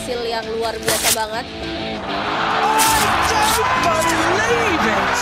hasil yang luar biasa banget.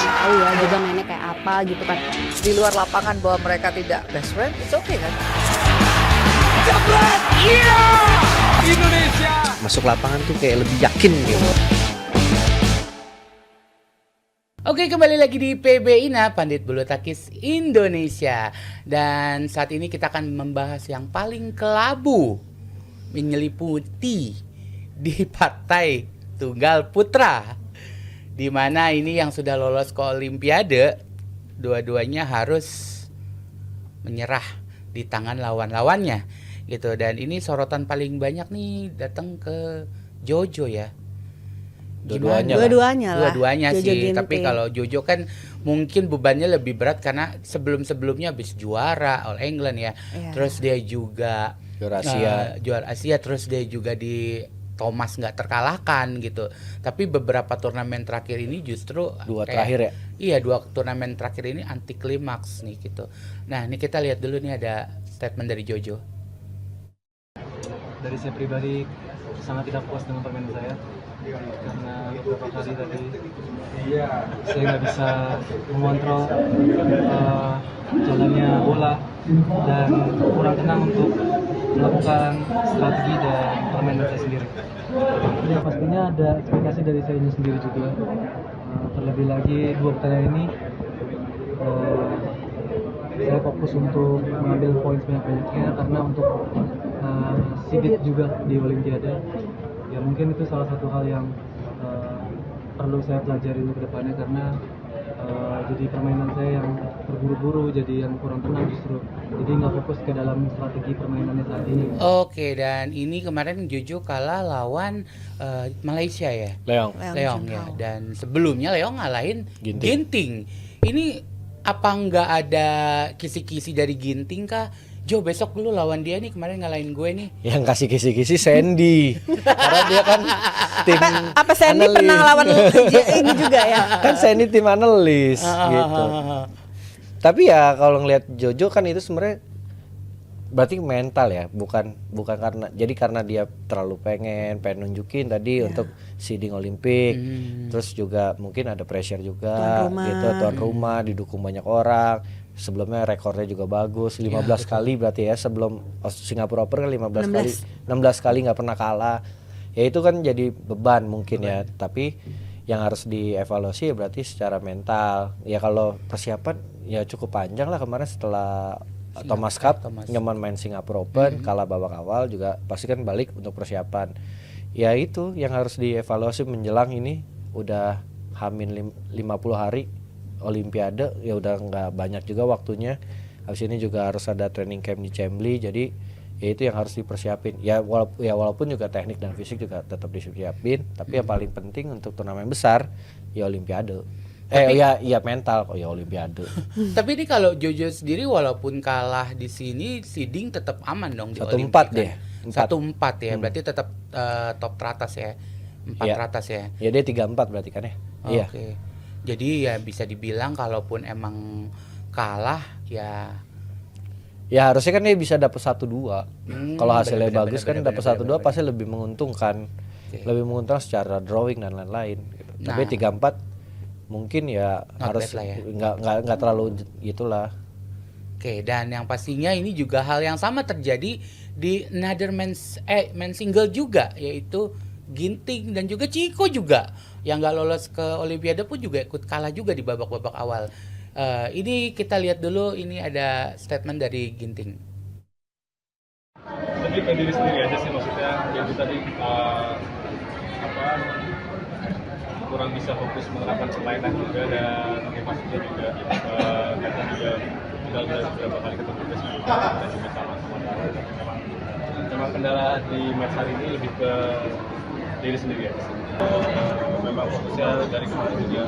Tahu ya juga mainnya kayak apa gitu kan. Di luar lapangan bahwa mereka tidak best friend, it's okay kan? Indonesia Masuk lapangan tuh kayak lebih yakin gitu. Oke, kembali lagi di PB Ina, Pandit Bulu Tangkis Indonesia. Dan saat ini kita akan membahas yang paling kelabu menyeliputi di partai tunggal putra, di mana ini yang sudah lolos ke Olimpiade, dua-duanya harus menyerah di tangan lawan-lawannya gitu. Dan ini sorotan paling banyak nih datang ke Jojo ya. Dua-duanya Dua-duanya Jojo sih, Ginting. tapi kalau Jojo kan mungkin bebannya lebih berat karena sebelum-sebelumnya habis juara All England ya. Iya. Terus dia juga juara Asia, terus dia juga di Thomas nggak terkalahkan gitu. Tapi beberapa turnamen terakhir ini justru Dua terakhir ya? Iya, dua turnamen terakhir ini anti klimaks nih gitu. Nah, ini kita lihat dulu nih ada statement dari Jojo. Dari saya pribadi sangat tidak puas dengan permainan saya karena beberapa kali tadi saya nggak bisa mengontrol jalannya bola dan kurang tenang untuk melakukan strategi dan permainan saya sendiri. Ya pastinya ada ekspektasi dari saya sendiri juga. Terlebih lagi dua pertandingan ini saya fokus untuk mengambil poin sebanyak-banyaknya karena untuk seeded juga di Olimpiade. Ya mungkin itu salah satu hal yang perlu saya pelajari ke depannya karena jadi permainan saya yang terburu-buru, jadi yang kurang tenang justru. Jadi nggak fokus ke dalam strategi permainannya saat ini. Oke, dan ini kemarin Jojo kalah lawan Malaysia ya. Leong. Leong ya. Dan sebelumnya Leong ngalahin Ginting. Ginting. Ini apa nggak ada kisi-kisi dari Ginting kah? Jo, besok lu lawan dia nih, kemarin ngalahin gue nih. Yang kasih kisi-kisi Sandy. Karena dia kan tim Apa Sandy analis. pernah lawan ini juga ya? Kan Sandy tim analis gitu. Tapi ya kalau ngelihat Jojo kan itu sebenarnya berarti mental ya, bukan karena dia terlalu pengen nunjukin tadi untuk seeding Olimpik. Terus juga mungkin ada pressure juga gitu, tuan rumah didukung banyak orang. Sebelumnya rekornya juga bagus, 15 kali berarti ya sebelum Singapura Open kan 16 kali nggak pernah kalah. Ya itu kan jadi beban mungkin ya, tapi yang harus dievaluasi ya berarti secara mental. Ya kalau persiapan ya cukup panjang lah kemarin setelah Thomas Cup nyaman main Singapura Open, kalah babak awal juga pasti kan balik untuk persiapan. Ya itu yang harus dievaluasi menjelang ini udah hamin 50 hari Olimpiade, ya udah nggak banyak juga waktunya. Habis ini juga harus ada training camp di Chembly, jadi ya itu yang harus dipersiapin. Ya walaupun juga teknik dan fisik juga tetap disiapin, tapi yang paling penting untuk turnamen besar ya Olimpiade. Ya mental kok ya Olimpiade. Tapi ini kalau Jojo sendiri walaupun kalah di sini, seeding tetap aman dong di 1-4 Olimpik deh. kan? 1-4 ya, berarti tetap top teratas ya. 4 teratas ya. Ya dia 3-4 berarti kan ya. Iya. Oke. Jadi ya bisa dibilang kalaupun emang kalah ya Ya harusnya kan dia bisa dapat 1-2. Kalau hasilnya bener, bagus bener, kan dapat bener, 1-2 pasti lebih menguntungkan. Oke. Lebih menguntungkan secara drawing dan lain-lain gitu. Nah. Tapi 3-4 mungkin ya Not harus bad lah ya. nggak terlalu gitulah. Oke, dan yang pastinya ini juga hal yang sama terjadi di another men's single juga, yaitu Ginting dan juga Chico juga yang nggak lolos ke Olimpiade pun juga ikut kalah juga di babak-babak awal. Ini kita lihat dulu, ini ada statement dari Ginting. Lebih ke diri sendiri aja sih, maksudnya yang tadi kurang bisa fokus menerapkan permainan juga dan maksudnya juga kita juga udah beberapa kali ketemu juga dan juga sama-sama memang kendala di match hari ini lebih ke diri sendiri ya. Memang fokusnya dari kemarin juga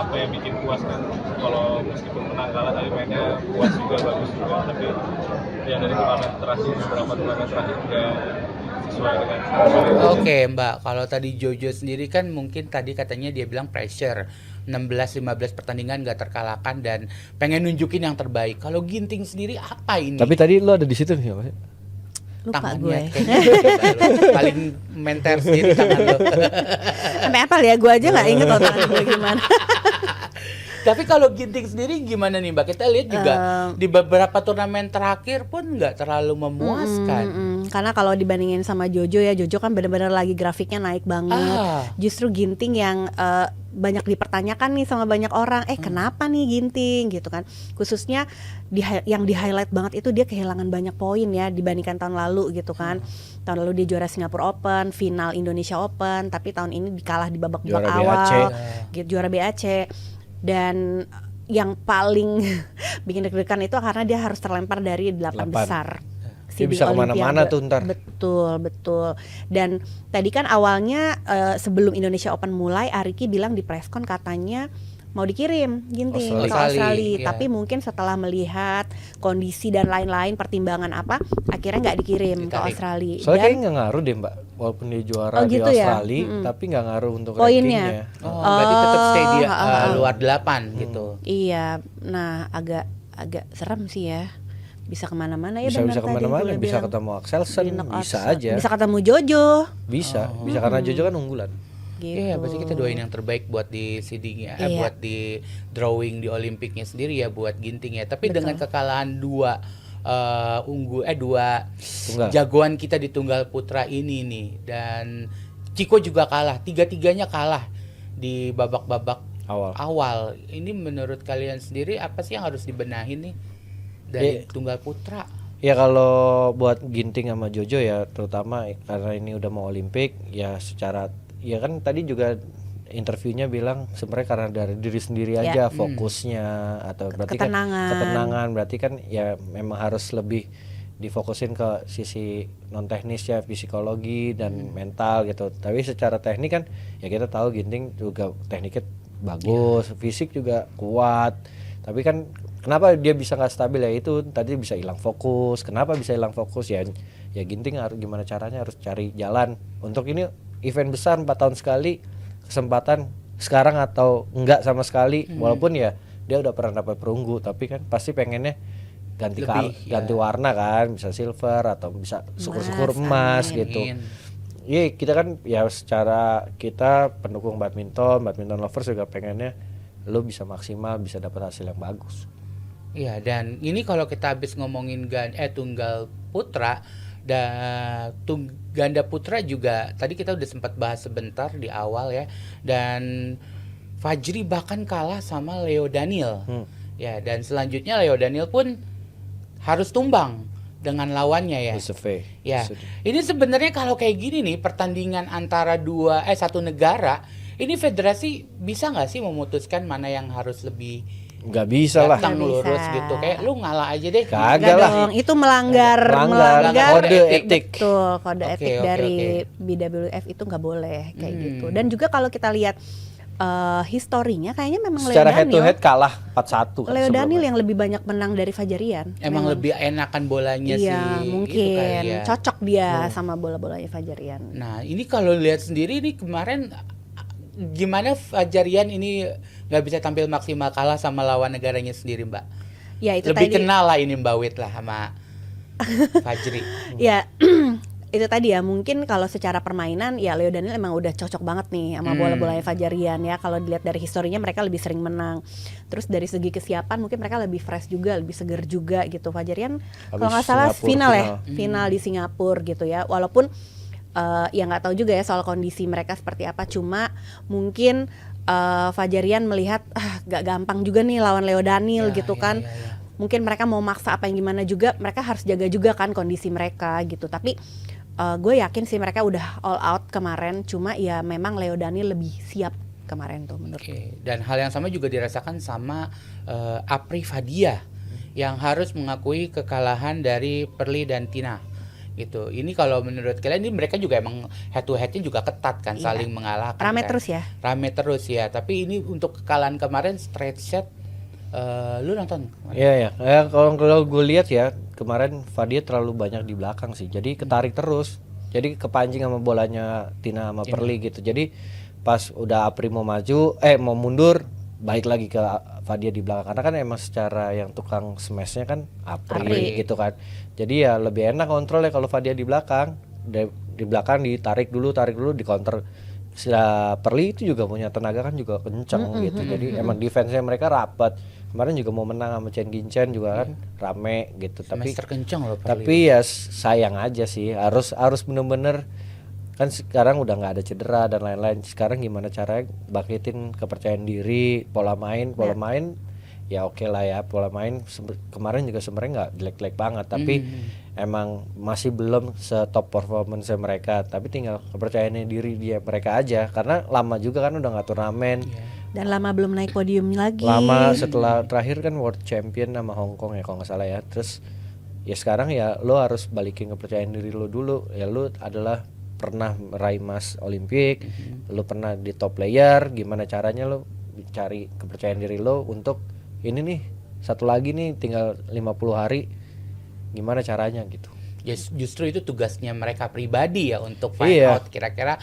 apa yang bikin puas kan, kalau meskipun menang kalah tapi mainnya puas juga, bagus juga, tapi yang dari turnamen terakhir beberapa turnamen terakhir juga sesuai dengan. Oke Mbak, kalau tadi Jojo sendiri kan mungkin tadi katanya dia bilang pressure 16-15 pertandingan gak terkalahkan dan pengen nunjukin yang terbaik. Kalau Ginting sendiri apa ini? Tapi tadi lu ada di situ ya Mas? Lupa tangannya gue. kayaknya paling menter sendiri tangan lo. Sampai apa ya? Gue aja nggak inget loh tangan gue gimana. Tapi kalau Ginting sendiri gimana nih Mbak? Kita lihat juga di beberapa turnamen terakhir pun nggak terlalu memuaskan. Karena kalau dibandingin sama Jojo ya, Jojo kan benar-benar lagi grafiknya naik banget. Justru Ginting yang banyak dipertanyakan nih sama banyak orang. Kenapa nih Ginting gitu kan? Khususnya yang di highlight banget itu dia kehilangan banyak poin ya dibandingkan tahun lalu gitu kan. Tahun lalu dia juara Singapore Open, final Indonesia Open, tapi tahun ini dikalah di babak awal. Juara BAC. Dan yang paling bikin deg-degan itu karena dia harus terlempar dari 8 besar. Dia bisa kemana-mana tuh ntar. Betul. Dan tadi kan awalnya sebelum Indonesia Open mulai, Ariki bilang di preskon katanya mau dikirim Ginting ke Australia. Tapi mungkin setelah melihat kondisi dan lain-lain pertimbangan apa, akhirnya nggak dikirim ke Australia. Soalnya kayaknya nggak ngaruh deh Mbak, walaupun dia juara di gitu Australia, tapi nggak ngaruh untuk rankingnya. Berarti tetap stay di luar 8 gitu. Iya, nah agak serem sih ya. Bisa kemana-mana ya. Bisa kemana-mana, bisa ketemu Axelsen, bisa aja. Bisa ketemu Jojo. Bisa karena Jojo kan unggulan. Gitu. Iya, pasti kita doain yang terbaik buat di seedingnya, buat di drawing di Olimpiknya sendiri ya, buat Ginting ya. Tapi dengan kekalahan dua jagoan kita di tunggal putra ini nih, dan Ciko juga kalah, tiga-tiganya kalah di babak-babak awal. Ini menurut kalian sendiri apa sih yang harus dibenahin nih dari tunggal putra? Ya kalau buat Ginting sama Jojo ya, terutama karena ini udah mau Olimpik ya, secara ya kan tadi juga interviewnya bilang sebenarnya karena dari diri sendiri aja fokusnya, atau berarti ketenangan berarti kan ya memang harus lebih difokusin ke sisi non teknis ya, psikologi dan mental gitu. Tapi secara teknik kan ya kita tahu Ginting juga tekniknya bagus, fisik juga kuat. Tapi kan kenapa dia bisa nggak stabil ya, itu tadi bisa hilang fokus. Kenapa bisa hilang fokus ya Ginting harus gimana caranya, harus cari jalan untuk ini event besar 4 tahun sekali, kesempatan sekarang atau enggak sama sekali. Walaupun ya dia udah pernah dapat perunggu, tapi kan pasti pengennya ganti warna kan, bisa silver atau bisa syukur-syukur emas gitu. Iya, kita kan ya secara kita pendukung badminton lovers juga pengennya lo bisa maksimal, bisa dapat hasil yang bagus. Iya, dan ini kalau kita habis ngomongin tunggal putra ganda putra juga tadi kita udah sempat bahas sebentar di awal ya, dan Fajri bahkan kalah sama Leo Daniel. Ya, dan selanjutnya Leo Daniel pun harus tumbang dengan lawannya ya. Ya. Ini sebenarnya kalau kayak gini nih pertandingan antara satu negara, ini federasi bisa nggak sih memutuskan mana yang harus lebih nggak bisa lah, lurus gitu, kayak lu ngalah aja deh. Kagak lah dong, itu melanggar kode etik. Betul, kode etik dari BWF itu nggak boleh kayak gitu. Dan juga kalau kita lihat historinya kayaknya memang secara Leo head to Daniel head kalah 4-1 kan Leo Daniel yang lebih banyak menang dari Fajarian. Emang lebih enakan bolanya sih. Iya, mungkin cocok dia sama bola-bolanya Fajarian. Nah, ini kalau lihat sendiri nih kemarin gimana Fajarian ini nggak bisa tampil maksimal, kalah sama lawan negaranya sendiri, Mbak. Ya itu lebih tadi. Kenal lah ini Mbak Wit lah sama Fajri. Ya itu tadi ya, mungkin kalau secara permainan ya Leo Daniel emang udah cocok banget nih sama bola-bolanya Fajarian ya. Kalau dilihat dari historinya mereka lebih sering menang. Terus dari segi kesiapan mungkin mereka lebih fresh juga, lebih seger juga gitu. Fajarian kalau nggak salah final di Singapura gitu ya. Walaupun ya nggak tahu juga ya soal kondisi mereka seperti apa. Cuma mungkin Fajarian melihat gak gampang juga nih lawan Leo Daniel gitu kan. Mungkin mereka mau maksa apa yang gimana juga, mereka harus jaga juga kan kondisi mereka gitu. Tapi gue yakin sih mereka udah all out kemarin. Cuma ya memang Leo Daniel lebih siap kemarin tuh menurut gue. Dan hal yang sama juga dirasakan sama Apri Fadia yang harus mengakui kekalahan dari Perli dan Tina gitu. Ini kalau menurut kalian ini mereka juga emang head to headnya juga ketat kan, saling mengalahkan. Rame kan. Rame terus ya. Tapi ini untuk kekalahan kemarin straight set. Lu nonton? Iya. Kalau gue lihat ya kemarin Fadia terlalu banyak di belakang sih. Jadi ketarik terus. Jadi kepancing sama bolanya Tina sama Perli gitu. Jadi pas udah Apri mau maju, mau mundur, balik lagi ke Fadia di belakang, karena kan emang secara yang tukang smashnya kan Apri Apri. gitu kan, jadi ya lebih enak kontrolnya kalau Fadia di belakang. Di belakang ditarik dulu di counter. Sila Perli itu juga punya tenaga kan juga kenceng gitu, jadi emang defense-nya mereka rapat. Kemarin juga mau menang sama Chen Ginchen juga kan rame gitu, tapi Semester kencang loh Perli. tapi ya sayang aja sih, harus bener-bener kan sekarang udah nggak ada cedera dan lain-lain. Sekarang gimana caranya bangkitin kepercayaan diri, pola main ya oke lah ya, pola main kemarin juga sebenarnya nggak jelek-jelek banget, tapi emang masih belum setop performance mereka. Tapi tinggal kepercayaan diri mereka aja, karena lama juga kan udah nggak turnamen. Dan lama belum naik podium lagi. Lama setelah terakhir kan World Champion sama Hong Kong ya kalau nggak salah ya. Terus ya sekarang ya lo harus balikin kepercayaan diri lo dulu. Ya lo adalah pernah meraih emas Olimpik, lo pernah di top player. Gimana caranya lo cari kepercayaan diri lo untuk ini nih, satu lagi nih tinggal 50 hari, gimana caranya gitu. Ya justru itu tugasnya mereka pribadi ya untuk find Iya. out kira-kira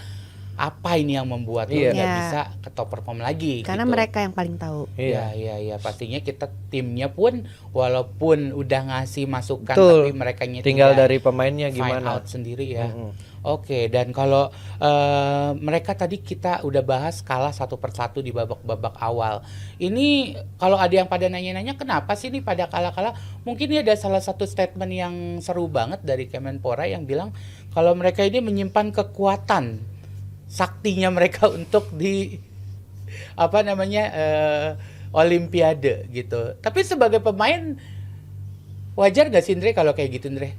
apa ini yang membuat lo Iya. nggak Iya. bisa ke top perform lagi. Karena gitu. mereka yang paling tahu. Iya, pastinya kita timnya pun walaupun udah ngasih masukan Betul. tapi mereka Tinggal dari pemainnya find gimana. out sendiri ya. Oke, dan kalau mereka tadi kita udah bahas kalah satu persatu di babak-babak awal. Ini kalau ada yang pada nanya-nanya kenapa sih nih pada kalah-kalah? Mungkin ini ada salah satu statement yang seru banget dari Kemenpora yang bilang kalau mereka ini menyimpan kekuatan saktinya mereka untuk di Olimpiade gitu. Tapi sebagai pemain wajar gak sih Ndre kalau kayak gitu Ndre?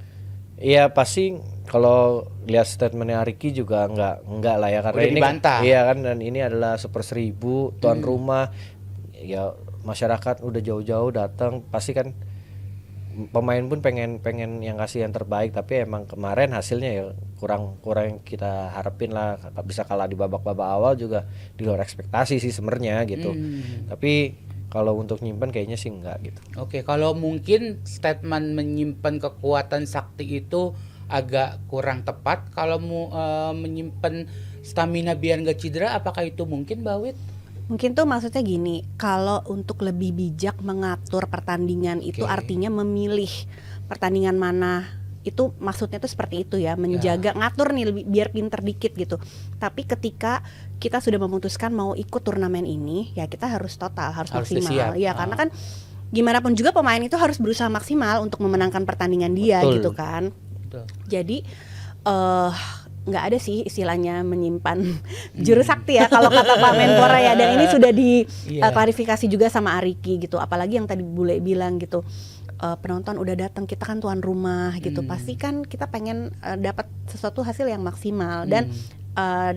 Iya pasti, kalau lihat statementnya Ariki juga enggak lah ya, karena Udah ini dibantah. Iya kan, dan ini adalah Super 1000 tuan rumah. Ya masyarakat udah jauh-jauh datang, pasti kan pemain pun pengen yang kasih yang terbaik, tapi emang kemarin hasilnya ya kurang kita harapin lah. Bisa kalah di babak-babak awal juga di luar ekspektasi sih sebenarnya gitu. Tapi kalau untuk nyimpen kayaknya sih enggak gitu. Oke, kalau mungkin statement menyimpan kekuatan sakti itu agak kurang tepat. Kalau menyimpan stamina biar nggak cedera, apakah itu mungkin Mbak Wit? Mungkin tuh maksudnya gini, kalau untuk lebih bijak mengatur pertandingan itu artinya memilih pertandingan mana, itu maksudnya tuh seperti itu ya, menjaga ngatur nih biar pinter dikit gitu. Tapi ketika kita sudah memutuskan mau ikut turnamen ini, ya kita harus total, harus siap. maksimal. Ya karena kan gimana pun juga pemain itu harus berusaha maksimal untuk memenangkan pertandingan dia. Betul. Gitu kan. Betul. Jadi nggak ada sih istilahnya menyimpan juru sakti ya kalau kata Pak Menpora ya, dan ini sudah diklarifikasi juga sama Ariki gitu. Apalagi yang tadi Bule bilang gitu, penonton udah datang, kita kan tuan rumah gitu, pasti kan kita pengen dapat sesuatu hasil yang maksimal. Dan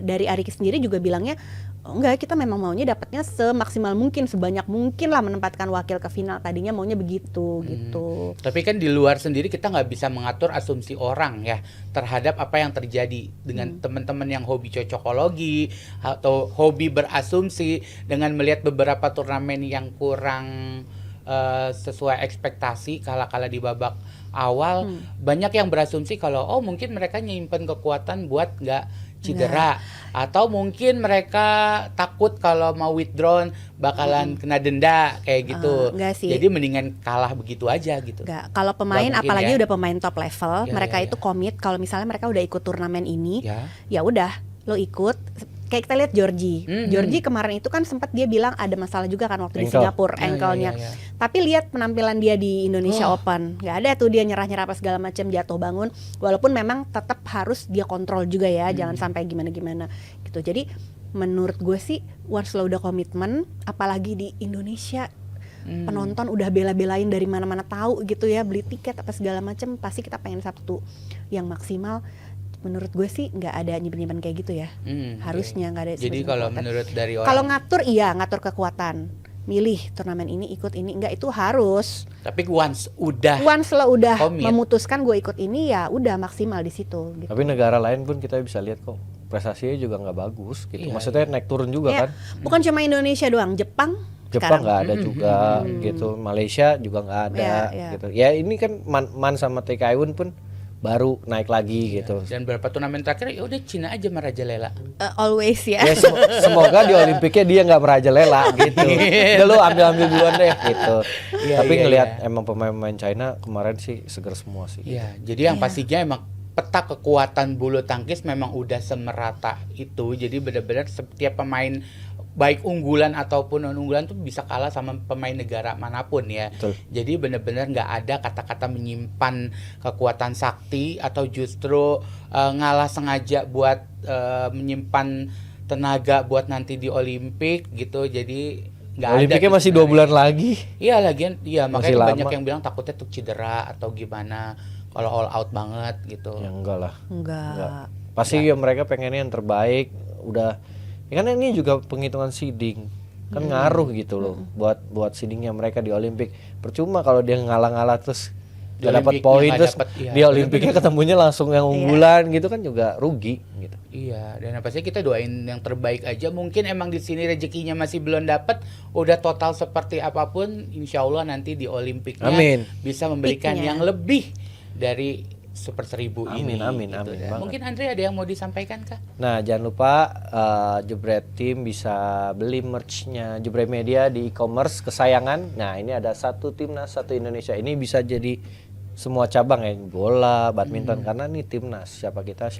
dari Ariki sendiri juga bilangnya enggak, kita memang maunya dapatnya semaksimal mungkin, sebanyak mungkin lah menempatkan wakil ke final, tadinya maunya begitu gitu. Tapi kan di luar sendiri kita nggak bisa mengatur asumsi orang ya terhadap apa yang terjadi dengan teman-teman yang hobi cocokologi atau hobi berasumsi dengan melihat beberapa turnamen yang kurang sesuai ekspektasi, kalah-kalah di babak awal. Banyak yang berasumsi kalau mungkin mereka nyimpen kekuatan buat nggak cedera, atau mungkin mereka takut kalau mau withdraw bakalan kena denda kayak gitu. Enggak sih. Jadi mendingan kalah begitu aja gitu. Enggak, kalau pemain Nggak mungkin apalagi ya. udah pemain top level, Ya, mereka ya, itu komit kalau misalnya mereka udah ikut turnamen ini, Ya. ya udah lo ikut. Kayak kita lihat Georgie. Georgie kemarin itu kan sempat dia bilang ada masalah juga kan waktu di Ankle. Singapura, Ya, ankle-nya. ya. Tapi lihat penampilan dia di Indonesia Open, nggak ada tuh dia nyerah-nyerah apa segala macam, jatuh bangun. Walaupun memang tetap harus dia kontrol juga ya, jangan sampai gimana-gimana gitu. Jadi menurut gue sih once lo udah komitmen, apalagi di Indonesia, penonton udah bela-belain dari mana-mana tahu gitu ya, beli tiket apa segala macam, pasti kita pengen satu yang maksimal. Menurut gue sih nggak ada nyimpen-nyimpen kayak gitu ya, harusnya nggak ada. Jadi nyimpen kalau kekuatan. menurut dari orang, Kalau ngatur ngatur kekuatan, milih turnamen ini ikut ini, enggak, itu harus. tapi once udah Once lo udah komit. memutuskan gue ikut ini, ya udah maksimal di situ gitu. Tapi negara lain pun kita bisa lihat kok prestasinya juga nggak bagus gitu. Iya, Maksudnya naik turun juga Ya, kan. bukan cuma Indonesia doang, Jepang Jepang sekarang. nggak ada juga gitu, Malaysia juga nggak ada Ya. gitu. Ya ini kan Man sama TK Iwun pun baru naik lagi gitu. Dan berapa turnamen terakhir ya udah Cina aja merajalela. Always ya. Ya semoga di Olimpiknya dia nggak merajalela gitu. Udah lu ambil duluan deh gitu. Iya, Tapi iya, ngelihat iya. emang pemain-pemain China kemarin sih seger semua sih. Iya, jadi yang pastinya emang peta kekuatan bulu tangkis memang udah semerata itu. Jadi benar-benar setiap pemain baik unggulan ataupun non unggulan tuh bisa kalah sama pemain negara manapun ya. Betul. Jadi benar-benar nggak ada kata-kata menyimpan kekuatan sakti atau justru ngalah sengaja buat menyimpan tenaga buat nanti di Olimpik gitu. Jadi nggak ada. Olimpiknya tuh masih 2 bulan sebenarnya. lagi. Iya lagian, iya Masih makanya banyak lama. yang bilang takutnya tuh cedera atau gimana kalau all out banget gitu. Ya enggak lah. Enggak. Pasti ya mereka pengennya yang terbaik. Udah ya kan ini juga penghitungan seeding. Kan ngaruh gitu loh buat seedingnya mereka di Olimpik. Percuma kalau dia ngalah-ngalah terus Di gak dapat Olimpiknya poin nggak terus dapet, iya. di Olimpiknya ketemunya langsung yang unggulan gitu kan juga rugi gitu. Iya, dan apa sih kita doain yang terbaik aja. Mungkin emang di sini rezekinya masih belum dapat. Udah total seperti apapun, insya Allah nanti di Olimpiknya Amin. bisa memberikan Peaknya. yang lebih dari Super 1000 ini. Amin, gitu. amin Dan banget. mungkin Andre ada yang mau disampaikan kah? Nah jangan lupa Jebret Team bisa beli merchnya Jebret Media di e-commerce kesayangan. Nah ini ada satu timnas satu Indonesia, ini bisa jadi semua cabang ya, bola, badminton, karena ini timnas siapa kita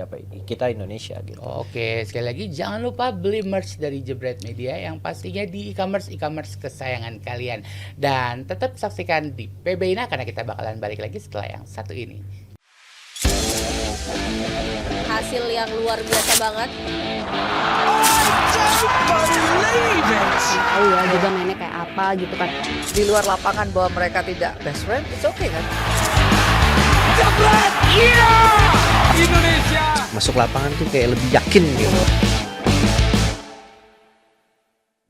Indonesia gitu. Oke, sekali lagi jangan lupa beli merch dari Jebret Media yang pastinya di e-commerce kesayangan kalian. Dan tetap saksikan di PB Ina karena kita bakalan balik lagi setelah yang satu ini. Hasil yang luar biasa banget. Tahu ya juga mainnya kayak apa gitu kan. Di luar lapangan bahwa mereka tidak best friend, it's okay kan? Masuk lapangan tuh kayak lebih yakin gitu.